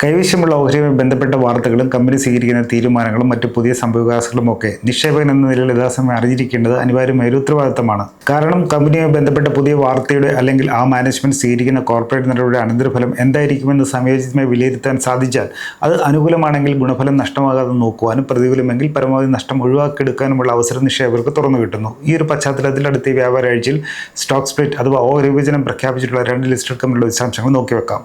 കൈവശമുള്ള ഓഹരിയുമായി ബന്ധപ്പെട്ട വാർത്തകളും കമ്പനി സ്വീകരിക്കുന്ന തീരുമാനങ്ങളും മറ്റ് പുതിയ സംഭവവികാസങ്ങളും ഒക്കെ നിക്ഷേപകൻ എന്ന നിലയിൽ യഥാസമയം അറിഞ്ഞിരിക്കേണ്ടത് അനിവാര്യമായ ഒരു ഉത്തരവാദിത്തമാണ്. കാരണം കമ്പനിയുമായി ബന്ധപ്പെട്ട പുതിയ വാർത്തയുടെ അല്ലെങ്കിൽ ആ മാനേജ്മെന്റ് സ്വീകരിക്കുന്ന കോർപ്പറേറ്റ് നടപടിയുടെ അനന്തരഫലം എന്തായിരിക്കുമെന്ന് സമയോചിതമായി വിലയിരുത്താൻ സാധിച്ചാൽ അത് അനുകൂലമാണെങ്കിൽ ഗുണഫലം നഷ്ടമാകാതെ നോക്കുവാനും പ്രതികൂലമെങ്കിൽ പരമാവധി നഷ്ടം ഒഴിവാക്കിയെടുക്കാനുമുള്ള അവസരം നിക്ഷേപകർക്ക് തുറന്നു കിട്ടുന്നു. ഈ ഒരു പശ്ചാത്തലത്തിൽ അടുത്ത വ്യാപാര ആഴ്ചയിൽ സ്റ്റോക്ക് സ്പ്ലിറ്റ് അഥവാ ഓഹരി വിഭജനം പ്രഖ്യാപിച്ചിട്ടുള്ള 2 ലിസ്റ്റഡ് കമ്പനികളുടെ വിശദാംശങ്ങൾ നോക്കിവെക്കാം.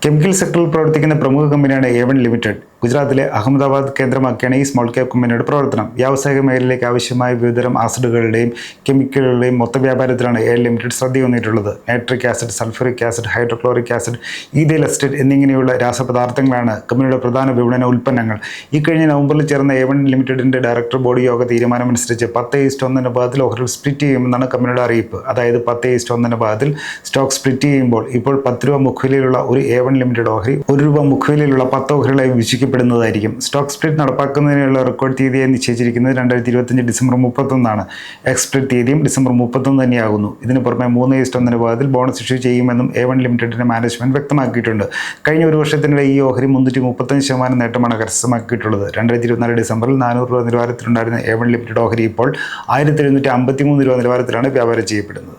കെമിക്കൽ സെക്ടറിൽ പ്രവർത്തിക്കുന്ന പ്രമുഖ കമ്പനിയാണ് A1 ലിമിറ്റഡ്. ഗുജറാത്തിലെ അഹമ്മദാബാദ് കേന്ദ്രമാക്കിയാണ് ഈ സ്മോൾ ക്യാപ് കമ്പനിയുടെ പ്രവർത്തനം. വ്യാവസായിക മേഖലയിലേക്ക് ആവശ്യമായ വിവിധതരം ആസിഡുകളുടെയും കെമിക്കലുകളുടെയും മൊത്ത വ്യാപാരത്തിലാണ് A1 ലിമിറ്റഡ് ശ്രദ്ധയൂന്നിയിട്ടുള്ളത്. Nitric acid, sulphuric acid, hydrochloric acid, ethyl acetate എന്നിങ്ങനെയുള്ള രാസപദാർത്ഥങ്ങളാണ് കമ്പനിയുടെ പ്രധാന വിപണന ഉൽപ്പന്നങ്ങൾ. ഈ കഴിഞ്ഞ നവംബറിൽ ചേർന്ന A1 ലിമിറ്റഡിന്റെ ഡയറക്ടർ ബോർഡ് യോഗ തീരുമാനമനുസരിച്ച് 10:1 ഭാഗത്തിൽ ഓഹരികൾ സ്പ്ലിറ്റ് ചെയ്യുമെന്നാണ് കമ്പനിയുടെ അറിയിപ്പ്. അതായത് 10:1 ഭാഗത്തിൽ സ്റ്റോക്ക് സ്പ്ലിറ്റ് ചെയ്യുമ്പോൾ ഇപ്പോൾ 10 രൂപ മുഖവിലയിലുള്ള ഒരു A1 ലിമിറ്റഡ് ഓഹരി 1 രൂപ മുഖവിലയിലുള്ള 10 ഓഹരികളായി വിഭജിക്കപ്പെടുന്നതായിരിക്കും. സ്റ്റോക്ക് സ്പ്ലിറ്റ് നടപ്പാക്കുന്നതിനുള്ള റെക്കോർഡ് തീയതിയായി നിശ്ചയിച്ചിരിക്കുന്നത് 2025 ഡിസംബർ 31 എക്സ് സ്പ്ലിറ്റ് തീയതിയും ഡിസംബർ 31 തന്നെയാകുന്നു. ഇതിന് പുറമെ 3:1 ഭാഗത്തിൽ ബോണസ് ഇഷ്യൂ ചെയ്യുമെന്നും A1 ലിമിറ്റഡിന്റെ മാനേജ്മെന്റ് വ്യക്തമാക്കിയിട്ടുണ്ട്. കഴിഞ്ഞ ഒരു വർഷത്തിനിടെ ഈ ഓഹരി 335% നേട്ടമാണ് കരസ്ഥമാക്കിയിട്ടുള്ളത്. 2024 ഡിസംബറിൽ 400 രൂപ നിലവാരത്തിലുണ്ടായിരുന്ന A1 ലിമിറ്റഡ് ഓഹരി ഇപ്പോൾ 1753 രൂപ നിലവാരത്തിലാണ് വ്യാപാരം ചെയ്യപ്പെടുന്നത്.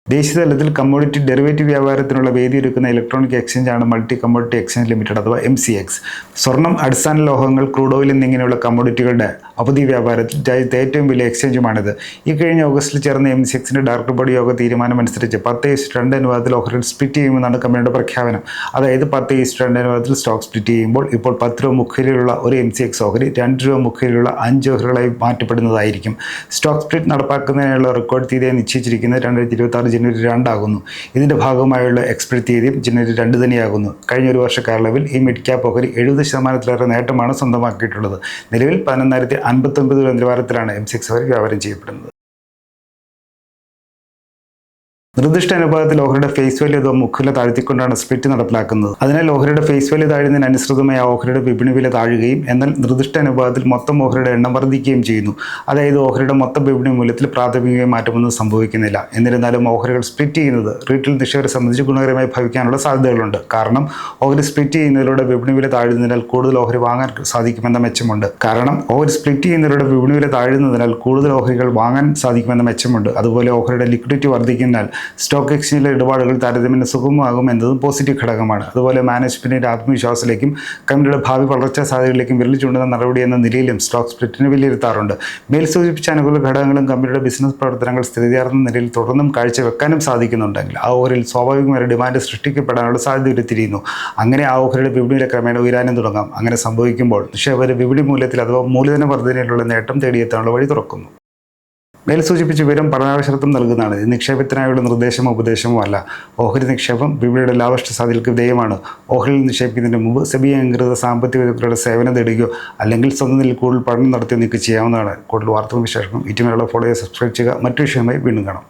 ദേശീയ തലത്തിൽ കമ്മോഡിറ്റി ഡെറിവേറ്റീവ് വ്യാപാരത്തിനുള്ള വേദിയൊരുക്കുന്ന ഇലക്ട്രോണിക് എക്സ്ചേഞ്ചാണ് മൾട്ടി കമ്മോഡിറ്റി എക്സ്ചേഞ്ച് ലിമിറ്റഡ് അഥവാ MCX. സ്വർണം, അടിസ്ഥാന ലോഹങ്ങൾ, ക്രൂഡ് ഓയിൽ എന്നിങ്ങനെയുള്ള കമ്മോഡിറ്റികളുടെ അവധി വ്യാപാരത്തിൽ രാജ്യത്തെ ഏറ്റവും വലിയ എക്സ്ചേഞ്ചുമാണിത്. ഈ കഴിഞ്ഞ ഓഗസ്റ്റിൽ ചേർന്ന MCXന്റെ ഡയറക്ടർ ബോർഡ് യോഗ തീരുമാനമനുസരിച്ച് 10:2 അനുപാതത്തിൽ ഓഹരികൾ സ്പ്ലിറ്റ് ചെയ്യുമെന്നാണ് കമ്പനിയുടെ പ്രഖ്യാപനം. അതായത് 10:2 അനുപാതത്തിൽ സ്റ്റോക്ക് സ്പ്ലിറ്റ് ചെയ്യുമ്പോൾ ഇപ്പോൾ 10 രൂപ മുഖവിലയിലുള്ള ഒരു MCX ഓഹരി 2 രൂപ മുഖവിലയിലുള്ള 5 ഓഹരികളായി മാറ്റപ്പെടുന്നതായിരിക്കും. സ്റ്റോക്ക് സ്പ്ലിറ്റ് നടപ്പാക്കുന്നതിനുള്ള റെക്കോർഡ് തീയതിയായി നിശ്ചയിച്ചിരിക്കുന്നത് 2026 ജനുവരി 2 ആകുന്നു. ഇതിന്റെ ഭാഗമായുള്ള എക്സ്പയറി തീയതിയും ജനുവരി 2 തന്നെയാകുന്നു. കഴിഞ്ഞ ഒരു വർഷ കാലയളവിൽ ഈ മിഡ് ക്യാപ് ഓഹരി 70%-ലേറെ നേട്ടമാണ് സ്വന്തമാക്കിയിട്ടുള്ളത്. നിലവിൽ 11,059 രൂപ നിലവാരത്തിലാണ് MCX ഓഹരി വ്യാപാരം ചെയ്യപ്പെടുന്നത്. നിർദ്ദിഷ്ട അനുപാതത്തിൽ ഓഹരിയുടെ ഫേസ് വാല്യൂ അഥവാ മുഖവില താഴ്ത്തിക്കൊണ്ടാണ് സ്പ്ലിറ്റ് നടപ്പിലാക്കുന്നത്. അതിനാൽ ഓഹരിയുടെ ഫേസ് വാല്യൂ താഴുന്നതിനനുസൃതമായി ഓഹരിയുടെ വിപണി വില താഴുകയും എന്നാൽ നിർദ്ദിഷ്ട അനുപാതത്തിൽ മൊത്തം ഓഹരിയുടെ എണ്ണം വർദ്ധിക്കുകയും ചെയ്യുന്നു. അതായത് ഓഹരിയുടെ മൊത്തം വിപണി മൂല്യത്തിൽ പ്രാഥമിക മാറ്റമൊന്നും സംഭവിക്കുന്നില്ല. എന്നിരുന്നാലും ഓഹരികൾ സ്പ്ലിറ്റ് ചെയ്യുന്നത് റീറ്റെയിൽ നിക്ഷേപകരെ സംബന്ധിച്ച് ഗുണകരമായി ഭവിക്കാനുള്ള സാധ്യതകളുണ്ട്. കാരണം ഓഹരി സ്പ്ലിറ്റ് ചെയ്യുന്നതിലൂടെ വിപണി വില താഴുന്നതിനാൽ കൂടുതൽ ഓഹരി വാങ്ങാൻ സാധിക്കുമെന്ന മെച്ചമുണ്ട്. കൂടുതൽ ഓഹരികൾ വാങ്ങാൻ സാധിക്കുമെന്ന മെച്ചമുണ്ട്. അതുപോലെ ഓഹരിയുടെ ലിക്വിഡിറ്റി വർദ്ധിക്കുന്നതിനാൽ സ്റ്റോക്ക് എക്സ്ചേഞ്ചിലെ ഇടപാടുകൾ താരതമ്യേന സുഗമമാകും എന്നതും പോസിറ്റീവ് ഘടകമാണ്. അതുപോലെ മാനേജ്മെന്റിന്റെ ആത്മവിശ്വാസത്തിലേക്കും കമ്പനിയുടെ ഭാവി വളർച്ചാ സാധ്യതകളിലേക്കും വിരൽ ചൂണ്ടുന്ന നടപടി എന്ന നിലയിലും സ്റ്റോക്ക് സ്പ്ലിറ്റിനെ വിലയിരുത്താറുണ്ട്. മേൽ സൂചിപ്പിച്ച അനുകൂല ഘടകങ്ങളും കമ്പനിയുടെ ബിസിനസ് പ്രവർത്തനങ്ങൾ സ്ഥിതിയാർന്ന നിലയിൽ തുടർന്നും കാഴ്ചവെക്കാനും സാധിക്കുന്നുണ്ടെങ്കിൽ ആ ഓഹരിയിൽ സ്വാഭാവികമായ ഡിമാൻഡ് സൃഷ്ടിക്കപ്പെടാനുള്ള സാധ്യത ഉരുത്തിരിയുന്നു. അങ്ങനെ ആ ഓഹരിയുടെ വിപണിയിലെ ക്രമേണ ഉയരാനും തുടങ്ങാം. അങ്ങനെ സംഭവിക്കുമ്പോൾ നിക്ഷേപകർ വിപണി മൂല്യത്തിൽ അഥവാ മൂലധന വർധനയിലുള്ള നേട്ടം തേടിയെത്താനുള്ള വഴി തുറക്കുന്നു. മേൽ സൂചിപ്പിച്ച വിവരം പഠനാവശ്യത്വം നൽകുന്നതാണ്. ഇത് നിക്ഷേപത്തിനായുള്ള നിർദ്ദേശമോ ഉപദേശമോ അല്ല. ഓഹരി നിക്ഷേപം വിപണിയുടെ ലാഭനഷ്ട സാധ്യതകൾക്ക് വിധേയമാണ്. ഓഹരിയിൽ നിക്ഷേപിക്കുന്നതിന് മുമ്പ് സെബി അംഗീകൃത സാമ്പത്തിക വിദഗ്ധരുടെ സേവനം തേടുകയോ അല്ലെങ്കിൽ സ്വന്തം നിലയിൽ കൂടുതൽ പഠനം നടത്തിയോ നിങ്ങൾക്ക് ചെയ്യാവുന്നതാണ്. കൂടുതൽ വാർത്തകളും വിശേഷങ്ങളും ഇറ്റുമേലുള്ള ഫോളോ ചെയ്യുക, സബ്സ്ക്രൈബ് ചെയ്യുക. മറ്റു വിഷയമായി വീണ്ടും കാണാം.